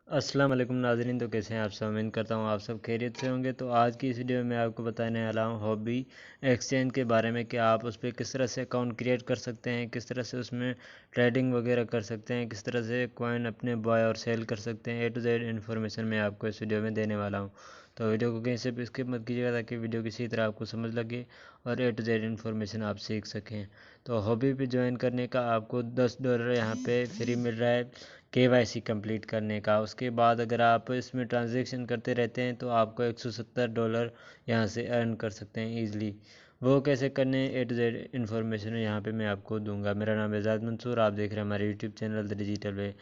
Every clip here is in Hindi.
अस्सलाम वालेकुम नाज़रीन। तो कैसे हैं आप सब? उम्मीद करता हूँ आप सब खैरियत से होंगे। तो आज की इस वीडियो में मैं आपको बताने वाला हूँ हॉबी एक्सचेंज के बारे में कि आप उस पर किस तरह से अकाउंट क्रिएट कर सकते हैं, किस तरह से उसमें ट्रेडिंग वगैरह कर सकते हैं, किस तरह से कॉइन अपने बाय और सेल कर सकते हैं। A to Z इन्फॉर्मेशन मैं आपको इस वीडियो में देने वाला हूँ। तो वीडियो को कहीं से भी स्किप मत कीजिएगा ताकि वीडियो किसी तरह आपको समझ लगे और A to Z इन्फॉर्मेशन आप सीख सकें। तो हॉबी पे ज्वाइन करने का आपको $10 यहाँ पे फ्री मिल रहा है KYC कंप्लीट करने का। उसके बाद अगर आप इसमें ट्रांजैक्शन करते रहते हैं तो आपको $170 यहाँ से अर्न कर सकते हैं ईज़िली। वो कैसे करने A to Z इन्फॉर्मेशन यहाँ पे मैं आपको दूंगा। मेरा नाम है एजाज मंसूर, आप देख रहे हैं हमारे YouTube channel the digital way.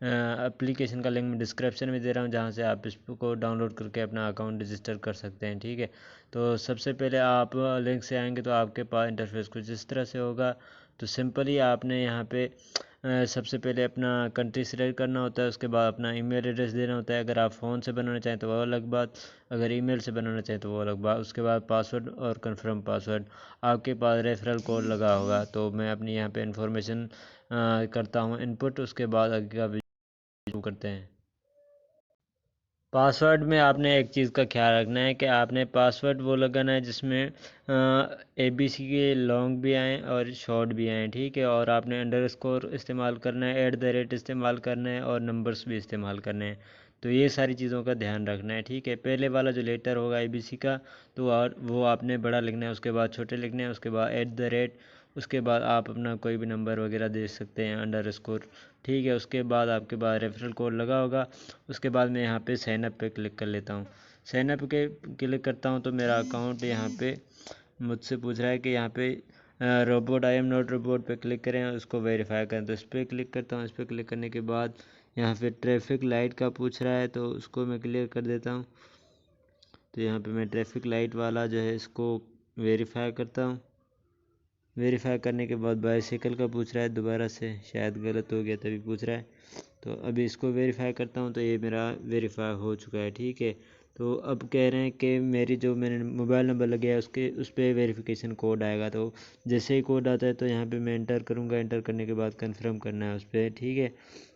Application का लिंक मैं डिस्क्रिप्शन में दे रहा हूँ जहाँ से आप इसको डाउनलोड करके अपना अकाउंट रजिस्टर कर सकते हैं। ठीक है, तो सबसे पहले आप लिंक से आएंगे तो आपके पास इंटरफेस कुछ इस तरह से होगा। तो सिंपली आपने यहाँ पे सबसे पहले अपना कंट्री सिलेक्ट करना होता है। उसके बाद अपना ईमेल एड्रेस देना होता है। अगर आप फ़ोन से बनाना चाहें तो वो अलग बात, अगर ईमेल से बनाना चाहें तो वो अलग बात। उसके बाद पासवर्ड और कंफर्म पासवर्ड। आपके पास रेफरल कोड लगा होगा तो मैं अपनी यहाँ पे इंफॉर्मेशन करता हूँ इनपुट। उसके बाद आगे का वीडियो करते हैं। पासवर्ड में आपने एक चीज़ का ख्याल रखना है कि आपने पासवर्ड वो लगाना है जिसमें ABC के लॉन्ग भी आएँ और शॉर्ट भी आएँ। ठीक है, और आपने अंडरस्कोर इस्तेमाल करना है, @ इस्तेमाल करना है और नंबर्स भी इस्तेमाल करने हैं। तो ये सारी चीज़ों का ध्यान रखना है। ठीक है, पहले वाला जो लेटर होगा ABC का तो और वो आपने बड़ा लिखना है, उसके बाद छोटे लिखने हैं, उसके बाद @ उसके बाद आप अपना कोई भी नंबर वगैरह दे सकते हैं अंडरस्कोर। ठीक है, उसके बाद आपके पास रेफरल कोड लगा होगा। उसके बाद मैं यहाँ पे साइन अप पे क्लिक कर लेता हूँ। साइन अप के क्लिक करता हूँ तो मेरा अकाउंट यहाँ पे मुझसे पूछ रहा है कि यहाँ पे robot I am not robot पे क्लिक करें और उसको वेरीफाई करें। तो इस पर क्लिक करता हूँ। इस पर क्लिक करने के बाद यहाँ पे ट्रैफिक लाइट का पूछ रहा है तो उसको मैं क्लियर कर देता हूँ। तो यहाँ पे मैं ट्रैफिक लाइट वाला जो है इसको वेरीफाई करता हूँ। वेरीफाई करने के बाद बाईसाइकिल का पूछ रहा है दोबारा से, शायद गलत हो गया तभी पूछ रहा है। तो अभी इसको वेरीफाई करता हूँ तो ये मेरा वेरीफाई हो चुका है। ठीक है, तो अब कह रहे हैं कि मेरी जो मैंने मोबाइल नंबर लगाया उसके उस पर वेरिफिकेशन कोड आएगा। तो जैसे ही कोड आता है तो यहाँ पे मैं एंटर करूँगा। एंटर करने के बाद कंफर्म करना है उस पर। ठीक है,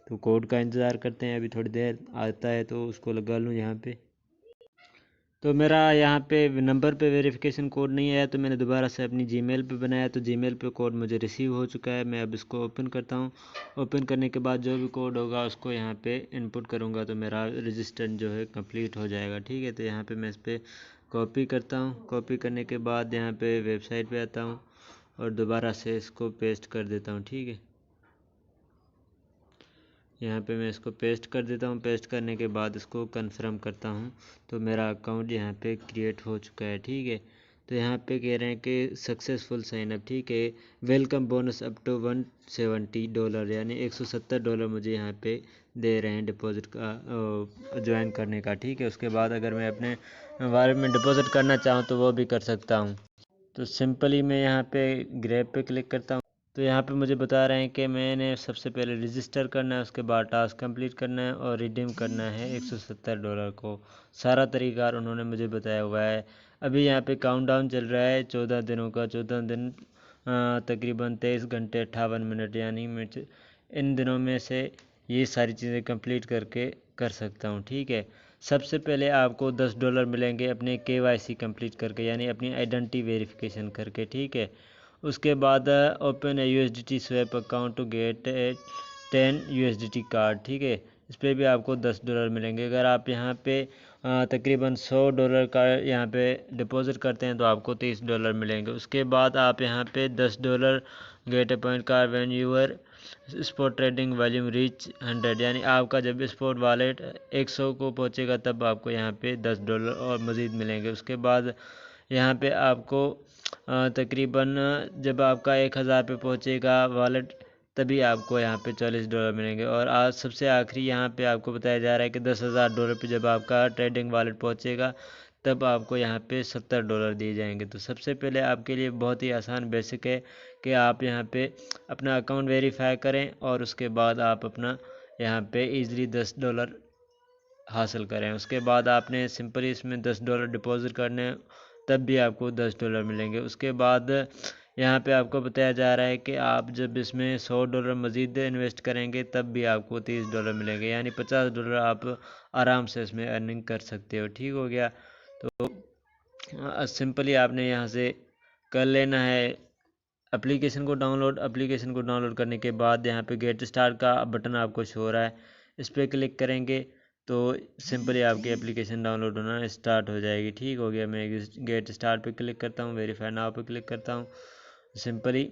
तो कोड का इंतज़ार करते हैं, अभी थोड़ी देर आता है तो उसको लगा लूँ यहाँ पे। तो मेरा यहाँ पे नंबर पे वेरिफिकेशन कोड नहीं आया तो मैंने दोबारा से अपनी जीमेल पे बनाया तो जीमेल पे कोड मुझे रिसीव हो चुका है। मैं अब इसको ओपन करता हूँ। ओपन करने के बाद जो भी कोड होगा उसको यहाँ पे इनपुट करूँगा तो मेरा रजिस्टर जो है कंप्लीट हो जाएगा। ठीक है, तो यहाँ पे मैं इस पर कॉपी करता हूँ। कॉपी करने के बाद यहाँ पे वेबसाइट पे आता हूँ और दोबारा से इसको पेस्ट कर देता हूँ। ठीक है, यहाँ पे मैं इसको पेस्ट कर देता हूँ। पेस्ट करने के बाद इसको कंफर्म करता हूँ तो मेरा अकाउंट यहाँ पे क्रिएट हो चुका है। ठीक है, तो यहाँ पे कह रहे हैं कि सक्सेसफुल साइन अप। ठीक है, वेलकम बोनस अप टू $170 यानी $170 मुझे यहाँ पे दे रहे हैं डिपॉजिट का ज्वाइन करने का। ठीक है, उसके बाद अगर मैं अपने बारे में डिपॉजिट करना चाहूँ तो वो भी कर सकता हूँ। तो सिंपली मैं यहाँ पे ग्रैब पे क्लिक करता हूँ। तो यहाँ पे मुझे बता रहे हैं कि मैंने सबसे पहले रजिस्टर करना है, उसके बाद टास्क कंप्लीट करना है और रिडीम करना है $170 को। सारा तरीका उन्होंने मुझे बताया हुआ है। अभी यहाँ पे काउंटडाउन चल रहा है 14 दिनों का। 14 दिन तकरीबन 23 घंटे 58 मिनट, यानी मैं इन दिनों में से ये सारी चीज़ें कंप्लीट करके कर सकता हूँ। ठीक है, सबसे पहले आपको $10 मिलेंगे अपने KYC कंप्लीट करके, यानी अपनी आइडेंटिटी वेरिफिकेशन करके। ठीक है, उसके बाद open a USDT swap account to get a 10 USDT card. ठीक है, इस पर भी आपको $10 मिलेंगे। अगर आप यहाँ पे तकरीबन $100 का यहाँ पे डिपॉजिट करते हैं तो आपको $30 मिलेंगे। उसके बाद आप यहाँ पे $10 get a point card when your spot trading volume reach 100, यानी आपका जब स्पॉट वॉलेट 100 को पहुँचेगा तब आपको यहाँ पे $10 और मज़ीद मिलेंगे। उसके बाद यहाँ पे आपको तकरीबन जब आपका 1000 पे पहुँचेगा वॉलेट तभी आपको यहाँ पे $40 मिलेंगे। और आज सबसे आखिरी यहाँ पे आपको बताया जा रहा है कि $10,000 पे जब आपका ट्रेडिंग वॉलेट पहुँचेगा तब आपको यहाँ पे $70 दिए जाएंगे। तो सबसे पहले आपके लिए बहुत ही आसान बेसिक है कि आप यहाँ पे अपना अकाउंट वेरीफाई करें और उसके बाद आप अपना यहाँ पे ईज़िली $10 हासिल करें। उसके बाद आपने सिंपली इसमें $10 डिपॉजिट करने हैं, तब भी आपको $10 मिलेंगे। उसके बाद यहाँ पे आपको बताया जा रहा है कि आप जब इसमें $100 मज़ीद इन्वेस्ट करेंगे तब भी आपको $30 मिलेंगे, यानी $50 आप आराम से इसमें अर्निंग कर सकते हो। ठीक हो गया। तो सिंपली आपने यहाँ से कर लेना है एप्लीकेशन को डाउनलोड करने के बाद यहाँ पे गेट स्टार्ट का बटन आपको शो हो रहा है, इस पर क्लिक करेंगे तो सिंपली आपकी एप्लीकेशन डाउनलोड होना स्टार्ट हो जाएगी। ठीक हो गया। मैं गेट स्टार्ट पे क्लिक करता हूँ, वेरीफाई नाउ पे क्लिक करता हूँ सिंपली।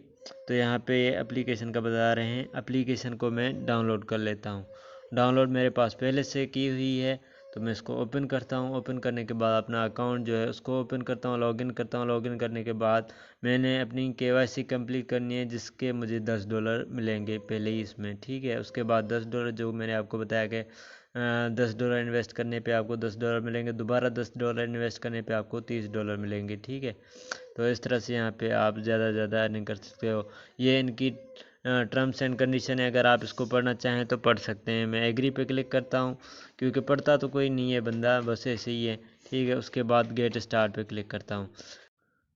तो यहाँ पे ये एप्लीकेशन का बता रहे हैं, एप्लीकेशन को मैं डाउनलोड कर लेता हूँ। डाउनलोड मेरे पास पहले से की हुई है, तो मैं इसको ओपन करता हूँ। ओपन करने के बाद अपना अकाउंट जो है उसको ओपन करता हूँ, लॉगिन करता हूँ। लॉगिन करने के बाद मैंने अपनी KYC कंप्लीट करनी है, जिसके मुझे $10 मिलेंगे पहले ही इसमें। ठीक है। उसके बाद $10 जो मैंने आपको बताया कि $10 इन्वेस्ट करने पे आपको $10 मिलेंगे, दोबारा $10 इन्वेस्ट करने पे आपको $30 मिलेंगे। ठीक है। तो इस तरह से यहाँ पे आप ज़्यादा से ज़्यादा अर्निंग कर सकते हो। ये इनकी टर्म्स एंड कंडीशन है, अगर आप इसको पढ़ना चाहें तो पढ़ सकते हैं। मैं एग्री पे क्लिक करता हूँ, क्योंकि पढ़ता तो कोई नहीं है बंदा, बस ऐसे ही है। ठीक है। उसके बाद गेट स्टार्ट पे क्लिक करता हूँ।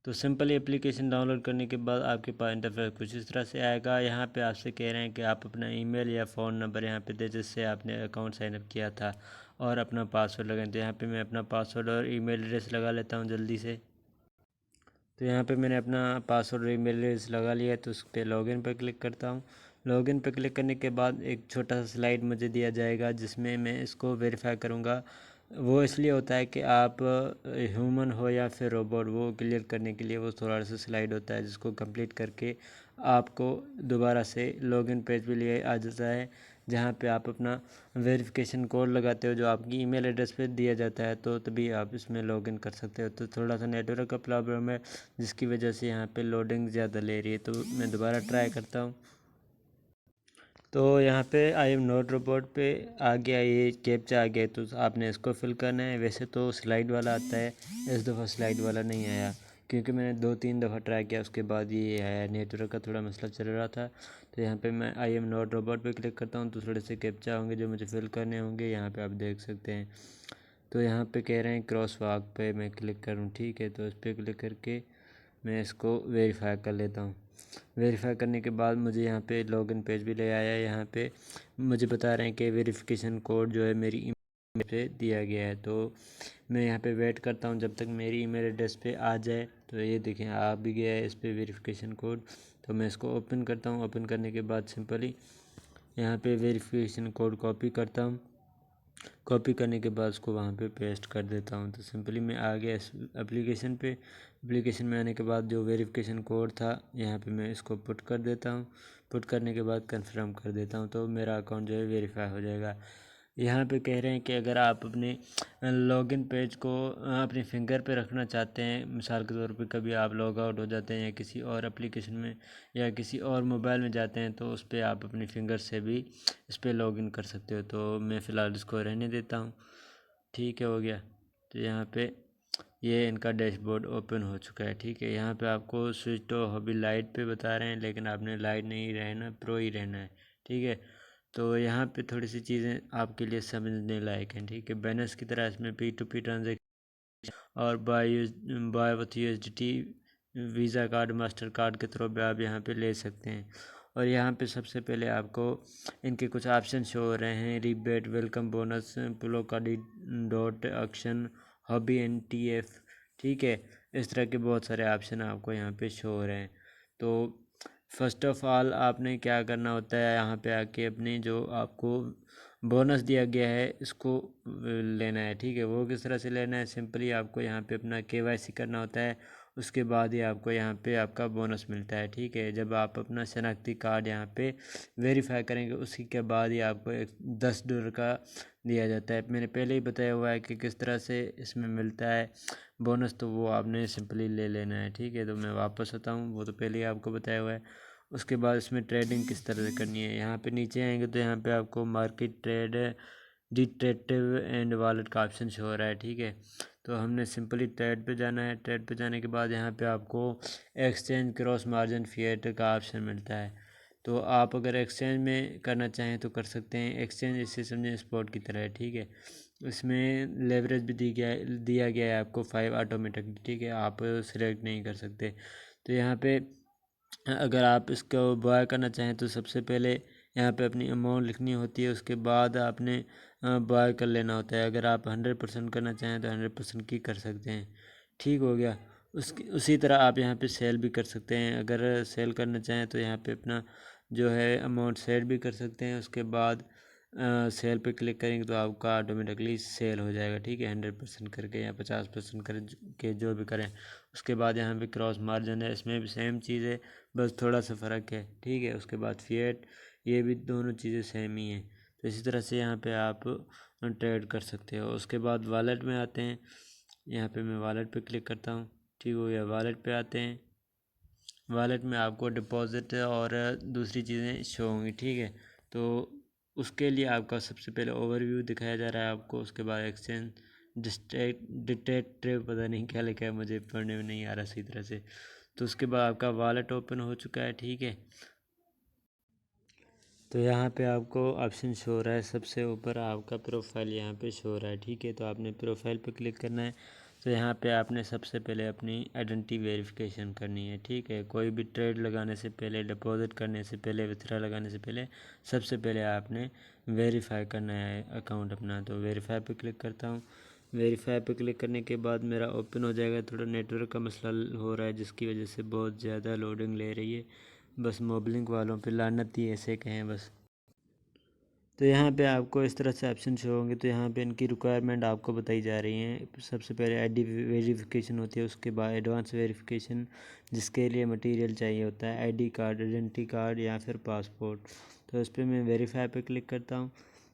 तो सिंपली एप्लीकेशन डाउनलोड करने के बाद आपके पास इंटरफेस कुछ इस तरह से आएगा। यहाँ पे आपसे कह रहे हैं कि आप अपना ईमेल या फ़ोन नंबर यहाँ पे दे जिससे आपने अकाउंट साइनअप किया था, और अपना पासवर्ड लगाएं। तो यहाँ पे मैं अपना पासवर्ड और ईमेल एड्रेस लगा लेता हूँ जल्दी से। तो यहाँ पे मैंने अपना पासवर्ड और ईमेल एड्रेस लगा लिया है, तो उस पर लॉगिन पर क्लिक करता हूँ। लॉगिन पर क्लिक करने के बाद एक छोटा सा स्लाइड मुझे दिया जाएगा, जिसमें मैं इसको वेरीफाई करूँगा। वो इसलिए होता है कि आप ह्यूमन हो या फिर रोबोट, वो क्लियर करने के लिए वो थोड़ा सा स्लाइड होता है, जिसको कंप्लीट करके आपको दोबारा से लॉगिन पेज पे लिए आ जाता है, जहाँ पे आप अपना वेरिफिकेशन कोड लगाते हो जो आपकी ईमेल एड्रेस पे दिया जाता है, तो तभी आप इसमें लॉगिन कर सकते हो। तो थोड़ा सा नेटवर्क का प्रॉब्लम है, जिसकी वजह से यहाँ पे लोडिंग ज़्यादा ले रही है, तो मैं दोबारा ट्राई करता हूँ। तो यहाँ पे आई एम नॉट रोबोट पे आ गया, ये कैप्चा आ गया, तो आपने इसको फिल करना है। वैसे तो स्लाइड वाला आता है, इस दफ़ा स्लाइड वाला नहीं आया, क्योंकि मैंने 2-3 दफ़ा ट्राई किया, उसके बाद ये आया। नेटवर्क का थोड़ा मसला चल रहा था। तो यहाँ पे मैं आई एम नॉट रोबोट पे क्लिक करता हूँ, तो थोड़े से कैप्चा होंगे जो मुझे फिल करने होंगे, यहाँ पे आप देख सकते हैं। तो यहाँ पे कह रहे हैं क्रॉस वॉक पे मैं क्लिक करूँ। ठीक है। तो इस पर क्लिक करके मैं इसको वेरीफाई कर लेता हूँ। वेरीफाई करने के बाद मुझे यहाँ पे लॉगिन पेज भी ले आया है। यहाँ पे मुझे बता रहे हैं कि वेरिफिकेशन कोड जो है मेरी ईमेल पे दिया गया है। तो मैं यहाँ पे वेट करता हूँ जब तक मेरी ईमेल एड्रेस पे आ जाए। तो ये देखें आ भी गया है इस पर वेरिफिकेशन कोड। तो मैं इसको ओपन करता हूँ। ओपन करने के बाद सिंपली यहाँ पे वेरिफिकेशन कोड कॉपी करता हूँ। कॉपी करने के बाद उसको वहाँ पे पेस्ट कर देता हूँ। तो सिंपली मैं आ गया इस एप्लीकेशन पे। एप्लीकेशन में आने के बाद जो वेरिफिकेशन कोड था यहाँ पे मैं इसको पुट कर देता हूँ। पुट करने के बाद कंफर्म कर देता हूँ, तो मेरा अकाउंट जो है वेरीफाई हो जाएगा। यहाँ पे कह रहे हैं कि अगर आप अपने लॉगिन पेज को अपने फिंगर पे रखना चाहते हैं, मिसाल के तौर पे कभी आप लॉग आउट हो जाते हैं या किसी और एप्लीकेशन में या किसी और मोबाइल में जाते हैं, तो उस पर आप अपनी फिंगर से भी इस पर लॉगिन कर सकते हो। तो मैं फ़िलहाल इसको रहने देता हूँ। ठीक है, हो गया। तो यहाँ पे ये इनका डैशबोर्ड ओपन हो चुका है। ठीक है। यहाँ पे आपको स्विच टू हॉबी लाइट पे बता रहे हैं, लेकिन आपने लाइट नहीं रहना, प्रो ही रहना है। ठीक है। तो यहाँ पे थोड़ी सी चीज़ें आपके लिए समझने लायक हैं। ठीक है। बैलेंस की तरह इसमें P2P ट्रांजेक्शन और buy with USDT visa card, master card के थ्रू भी आप यहाँ पे ले सकते हैं। और यहाँ पे सबसे पहले आपको इनके कुछ ऑप्शन शो हो रहे हैं, रिबेट, वेलकम बोनस, प्लोकाडी डॉट ऑक्शन, हॉबी NTF। ठीक है। इस तरह के बहुत सारे ऑप्शन आपको यहाँ पे शो हो रहे हैं। तो फर्स्ट ऑफ ऑल आपने क्या करना होता है, यहाँ पे आके अपनी जो आपको बोनस दिया गया है इसको लेना है। ठीक है। वो किस तरह से लेना है, सिंपली आपको यहाँ पे अपना KYC करना होता है, उसके बाद ही आपको यहाँ पे आपका बोनस मिलता है। ठीक है। जब आप अपना शनाख्ती कार्ड यहाँ पे वेरीफाई करेंगे, उसी के बाद ही आपको एक $10 का दिया जाता है। मैंने पहले ही बताया हुआ है कि किस तरह से इसमें मिलता है बोनस, तो वो आपने सिंपली ले लेना है। ठीक है। तो मैं वापस आता हूँ, वो तो पहले ही आपको बताया हुआ है। उसके बाद इसमें ट्रेडिंग किस तरह से करनी है, यहाँ पे नीचे आएंगे तो यहाँ पे आपको market trade, detective and wallet का ऑप्शन शो हो रहा है। ठीक है। तो हमने सिंपली ट्रेड पे जाना है। ट्रेड पे जाने के बाद यहाँ पे आपको एक्सचेंज क्रॉस मार्जिन फिएट का ऑप्शन मिलता है। तो आप अगर एक्सचेंज में करना चाहें तो कर सकते हैं। एक्सचेंज इसे समझें स्पॉट की तरह है। ठीक है। इसमें लेवरेज भी दिया गया है आपको 5 ऑटोमेटिक। ठीक है। आप सिलेक्ट नहीं कर सकते। तो यहाँ पे अगर आप इसको बाय करना चाहें तो सबसे पहले यहाँ पे अपनी अमाउंट लिखनी होती है, उसके बाद आपने बाय कर लेना होता है। अगर आप 100% करना चाहें तो 100% की कर सकते हैं। ठीक हो गया। उसी तरह आप यहाँ पे सेल भी कर सकते हैं। अगर सेल करना चाहें तो यहाँ पे अपना जो है अमाउंट सेट भी कर सकते हैं। उसके बाद सेल पे क्लिक करेंगे तो आपका ऑटोमेटिकली सेल हो जाएगा। ठीक है, 100% करके या 50% कर के जो भी करें। उसके बाद यहाँ पे क्रॉस मार्जिन है, इसमें भी सेम चीज़ है, बस थोड़ा सा फ़र्क है। ठीक है, उसके बाद फिएट, ये भी दोनों चीज़ें सेम ही हैं। तो इसी तरह से यहाँ पे आप ट्रेड कर सकते हो। उसके बाद वॉलेट में आते हैं। यहाँ पे मैं वॉलेट पे क्लिक करता हूँ। ठीक हो गया, वॉलेट पे आते हैं। वॉलेट में आपको डिपॉजिट और दूसरी चीज़ें शो होंगी। ठीक है, तो उसके लिए आपका सबसे पहले ओवरव्यू दिखाया जा रहा है आपको। उसके बाद एक्सचेंज डिटेक्टिव, पता नहीं क्या लिखा है, मुझे पढ़ने में नहीं आ रहा सही तरह से। तो उसके बाद आपका वॉलेट ओपन हो चुका है। ठीक है, तो यहाँ पे आपको ऑप्शन शो हो रहा है, सबसे ऊपर आपका प्रोफाइल यहाँ पे शो हो रहा है। ठीक है, तो आपने प्रोफाइल पे क्लिक करना है। तो यहाँ पे आपने सबसे पहले अपनी आइडेंटिटी वेरिफिकेशन करनी है। ठीक है, कोई भी ट्रेड लगाने से पहले, डिपॉजिट करने से पहले, विथड्रॉ लगाने से पहले सबसे पहले आपने वेरीफाई करना है अकाउंट अपना। तो वेरीफाई पे क्लिक करता हूँ। वेरीफाई पे क्लिक करने के बाद मेरा ओपन हो जाएगा। थोड़ा नेटवर्क का मसला हो रहा है जिसकी वजह से बहुत ज़्यादा लोडिंग ले रही है। बस मोबलिंक वालों पे लानत ही ऐसे कहें बस। तो यहाँ पे आपको इस तरह से ऑप्शन शो होंगे। तो यहाँ पे इनकी रिक्वायरमेंट आपको बताई जा रही हैं। सबसे पहले आईडी वेरिफिकेशन होती है, उसके बाद एडवांस वेरिफिकेशन, जिसके लिए मटेरियल चाहिए होता है आईडी कार्ड, आइडेंटिटी कार्ड या फिर पासपोर्ट। तो इस पर मैं वेरीफाई पे क्लिक करता हूँ।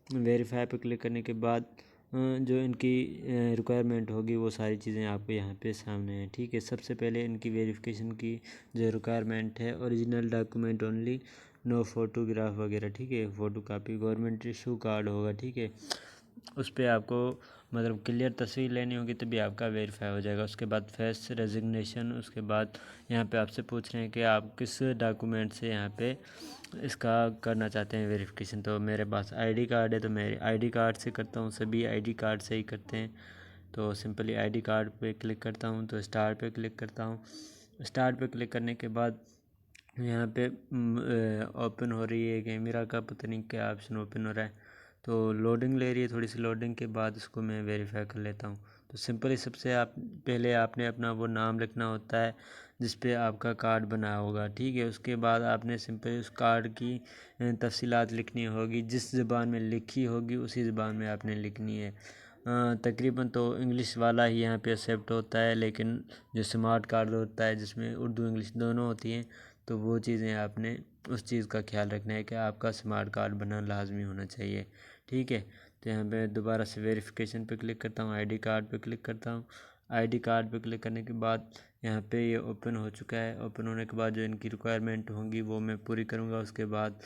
वेरीफाई पे क्लिक करने के बाद जो इनकी रिक्वायरमेंट होगी वो सारी चीज़ें आपको यहाँ पे सामने हैं। ठीक है, सबसे पहले इनकी वेरिफिकेशन की जो रिक्वायरमेंट है, original document only, no photograph वगैरह। ठीक है, photo copy, government issue card होगा। ठीक है, उस पर आपको मतलब क्लियर तस्वीर लेनी होगी तभी आपका वेरीफाई हो जाएगा। उसके बाद फेस रेजिग्नेशन। उसके बाद यहाँ पे आपसे पूछ रहे हैं कि आप किस डॉक्यूमेंट से यहाँ पे इसका करना चाहते हैं वेरिफिकेशन। तो मेरे पास आईडी कार्ड है, तो मैं आईडी कार्ड से करता हूँ। सभी आईडी कार्ड से ही करते हैं। तो सिंपली आईडी कार्ड पे क्लिक करता हूँ। तो स्टार्ट पे क्लिक करता हूँ। स्टार्ट पे क्लिक करने के बाद यहाँ पे ओपन हो रही है कैमरा का, पता नहीं क्या ऑप्शन ओपन हो रहा है। तो लोडिंग ले रही है, थोड़ी सी लोडिंग के बाद इसको मैं वेरीफाई कर लेता हूँ। तो सिंपली सबसे आप पहले आपने अपना वो नाम लिखना होता है जिस पे आपका कार्ड बना होगा। ठीक है, उसके बाद आपने सिंपली उस कार्ड की तफसीलात लिखनी होगी, जिस ज़बान में लिखी होगी उसी ज़बान में आपने लिखनी है। तकरीबन तो इंग्लिश वाला ही यहाँ पे एक्सेप्ट होता है, लेकिन जो स्मार्ट कार्ड होता है जिसमें उर्दू इंग्लिश दोनों होती हैं, तो वो चीज़ें आपने उस चीज़ का ख्याल रखना है कि आपका स्मार्ट कार्ड बनना लाजमी होना चाहिए। ठीक है, तो यहाँ पे दोबारा से वेरिफिकेशन पे क्लिक करता हूँ, आईडी कार्ड पे क्लिक करता हूँ। आईडी कार्ड पे क्लिक करने के बाद यहाँ पे ये ओपन हो चुका है। ओपन होने के बाद जो इनकी रिक्वायरमेंट होंगी वो मैं पूरी करूँगा, उसके बाद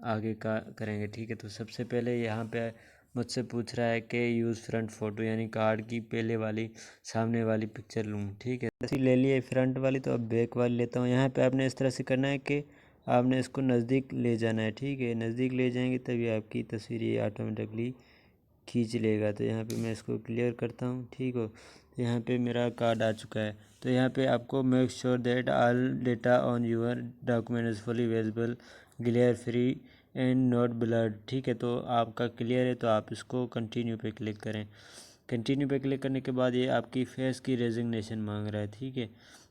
आगे का करेंगे। ठीक है, तो सबसे पहले यहाँ पे मुझसे पूछ रहा है कि यूज़ फ्रंट फ़ोटो, यानी कार्ड की पहले वाली सामने वाली पिक्चर लूँ। ठीक है, ऐसी ले लिए फ्रंट वाली, तो अब बैक वाली लेता हूँ। यहाँ पे आपने इस तरह से करना है कि आपने इसको नज़दीक ले जाना है। ठीक है, नज़दीक ले जाएंगे तभी आपकी तस्वीर ये ऑटोमेटिकली खींच लेगा। तो यहाँ पे मैं इसको क्लियर करता हूँ। ठीक हो, तो यहाँ पे मेरा कार्ड आ चुका है। तो यहाँ पे आपको make sure that all data on your document is fully visible, glare free and not blurred. ठीक है, तो आपका क्लियर है तो आप इसको कंटिन्यू पे क्लिक करें। कंटिन्यू पे क्लिक करने के बाद ये आपकी फेस की रेजिग्नेशन मांग रहा है। ठीक है,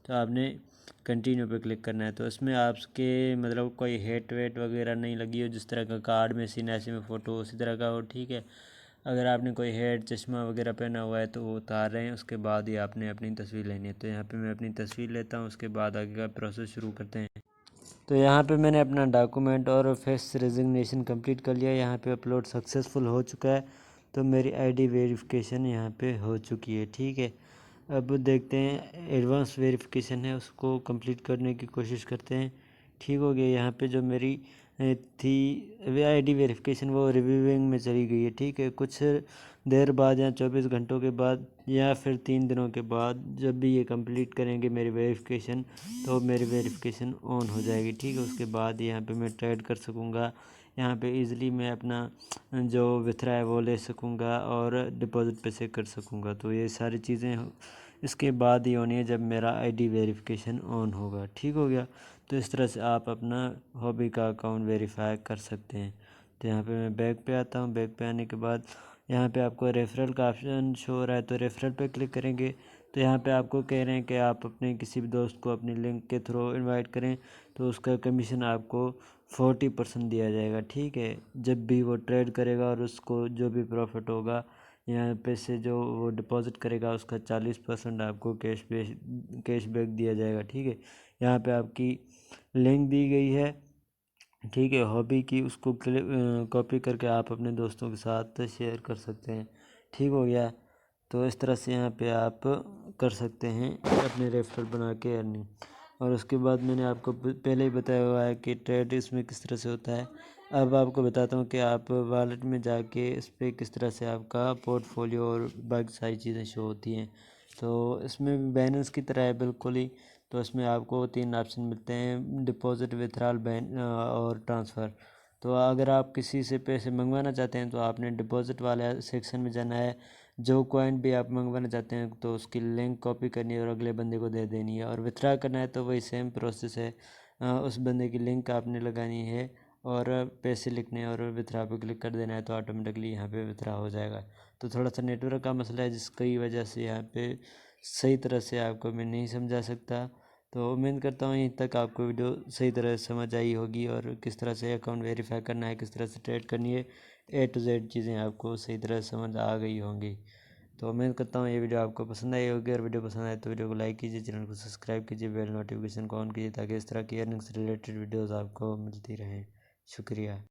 तो आपने कंटिन्यू पे क्लिक करना है। तो इसमें आपके मतलब कोई हेट वेट वगैरह नहीं लगी हो, जिस तरह का कार्ड में सीन ऐसे में फ़ोटो उसी तरह का हो। ठीक है, अगर आपने कोई हेड चश्मा वगैरह पहना हुआ है तो वो उतार रहे हैं, उसके बाद ही आपने अपनी तस्वीर लेनी है। तो यहाँ पे मैं अपनी तस्वीर लेता हूँ, उसके बाद आगे का प्रोसेस शुरू करते हैं। तो यहाँ पे मैंने अपना डॉक्यूमेंट और फेस रेजिग्नेशन कंप्लीट कर लिया। यहाँ पे अपलोड सक्सेसफुल हो चुका है। तो मेरी आईडी वेरिफिकेशन यहाँ पे हो चुकी है। ठीक है, अब देखते हैं एडवांस वेरिफिकेशन है, उसको कंप्लीट करने की कोशिश करते हैं। ठीक हो गया, यहाँ पे जो मेरी थी आईडी वेरिफिकेशन वो रिव्यूइंग में चली गई है। ठीक है, कुछ देर बाद या 24 घंटों के बाद या फिर 3 दिनों के बाद जब भी ये कंप्लीट करेंगे मेरी वेरिफिकेशन, तो मेरी वेरिफिकेशन ऑन हो जाएगी। ठीक है, उसके बाद यहाँ पे मैं ट्रेड कर सकूँगा। यहाँ पे इजीली मैं अपना जो विथड्रॉ है वो ले सकूँगा और डिपॉज़िट पैसे कर सकूँगा। तो ये सारी चीज़ें इसके बाद ही होनी है जब मेरा आईडी वेरिफिकेशन ऑन होगा। ठीक हो गया। तो इस तरह से आप अपना हॉबी का अकाउंट वेरीफाई कर सकते हैं। तो यहाँ पे मैं बैक पे आता हूँ। बैक पे आने के बाद यहाँ पे आपको रेफरल का ऑप्शन शो हो रहा है, तो रेफरल पे क्लिक करेंगे। तो यहाँ पे आपको कह रहे हैं कि आप अपने किसी भी दोस्त को अपनी लिंक के थ्रू इनवाइट करें, तो उसका कमीशन आपको 40% दिया जाएगा। ठीक है। जब भी वो ट्रेड करेगा और उसको जो भी प्रॉफिट होगा यहाँ पे से जो वो डिपॉज़िट करेगा उसका 40% आपको कैशबैक दिया जाएगा। ठीक है। यहाँ पे आपकी लिंक दी गई है, ठीक है, हॉबी की। उसको कॉपी करके आप अपने दोस्तों के साथ शेयर कर सकते हैं। ठीक हो गया। तो इस तरह से यहाँ पे आप कर सकते हैं अपने रेफरल बना के अर्निंग। और उसके बाद मैंने आपको पहले ही बताया हुआ है कि ट्रेड इसमें किस तरह से होता है। अब आपको बताता हूँ कि आप वॉलेट में जाके इस पर किस तरह से आपका पोर्टफोलियो और बाकी सारी चीज़ें शो होती हैं। तो इसमें बैलेंस की तरह है बिल्कुल ही। तो इसमें आपको 3 ऑप्शन मिलते हैं, डिपॉजिट, विथड्रॉल, और ट्रांसफ़र। तो अगर आप किसी से पैसे मंगवाना चाहते हैं तो आपने डिपॉजिट वाले सेक्शन में जाना है। जो कॉइन भी आप मंगवाना चाहते हैं तो उसकी लिंक कॉपी करनी है और अगले बंदे को दे देनी है। और विथड्रॉ करना है तो वही सेम प्रोसेस है। उस बंदे की लिंक आपने लगानी है और पैसे लिखने हैं और विथड्रॉ पे क्लिक कर देना है, तो ऑटोमेटिकली यहाँ पे विथड्रॉ हो जाएगा। तो थोड़ा सा नेटवर्क का मसला है जिसकी वजह से यहाँ पे सही तरह से आपको मैं नहीं समझा सकता। तो उम्मीद करता हूँ यहीं तक आपको वीडियो सही तरह से समझ आई होगी और किस तरह से अकाउंट वेरीफाई करना है, किस तरह से ट्रेड करनी है, A to Z चीज़ें आपको सही तरह से समझ आ गई होंगी। तो उम्मीद करता हूँ ये वीडियो आपको पसंद आई होगी। और वीडियो पसंद आए तो वीडियो को लाइक कीजिए, चैनल को सब्सक्राइब कीजिए, बेल नोटिफिकेशन को ऑन कीजिए ताकि इस तरह की अर्निंग से रिलेटेड वीडियोज़ आपको मिलती रहें। शुक्रिया।